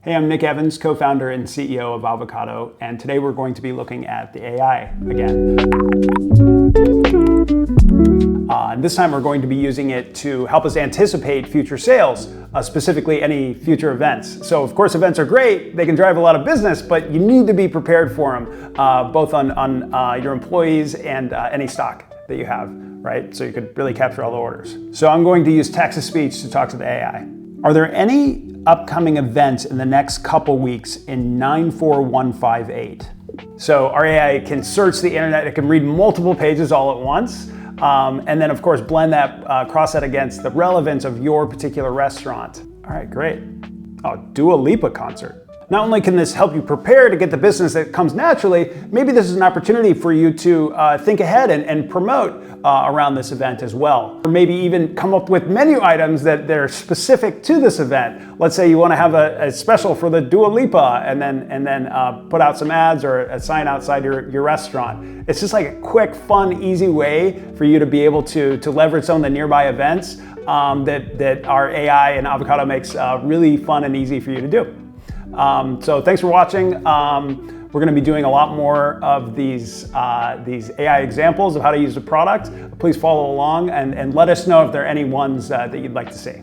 Hey, I'm Nick Evans, co-founder and CEO of Avocado, and today we're going to be looking at the AI again. And this time we're going to be using it to help us anticipate future sales, specifically any future events. So of course events are great, they can drive a lot of business, but you need to be prepared for them, both on your employees and any stock that you have, right? So you could really capture all the orders. So I'm going to use text-to-speech to talk to the AI. Are there any upcoming events in the next couple weeks in 94158? So our AI can search the internet, it can read multiple pages all at once, and then of course blend that, cross that against the relevance of your particular restaurant. All right, great. Oh, Dua Lipa concert. Not only can this help you prepare to get the business that comes naturally, maybe this is an opportunity for you to think ahead and promote around this event as well. Or maybe even come up with menu items that are specific to this event. Let's say you want to have a special for the Dua Lipa and then put out some ads or a sign outside your restaurant. It's just like a quick, fun, easy way for you to be able to leverage some of the nearby events that our AI and Avocado makes really fun and easy for you to do. So thanks for watching. We're going to be doing a lot more of these AI examples of how to use the product. Please follow along and let us know if there are any ones that you'd like to see.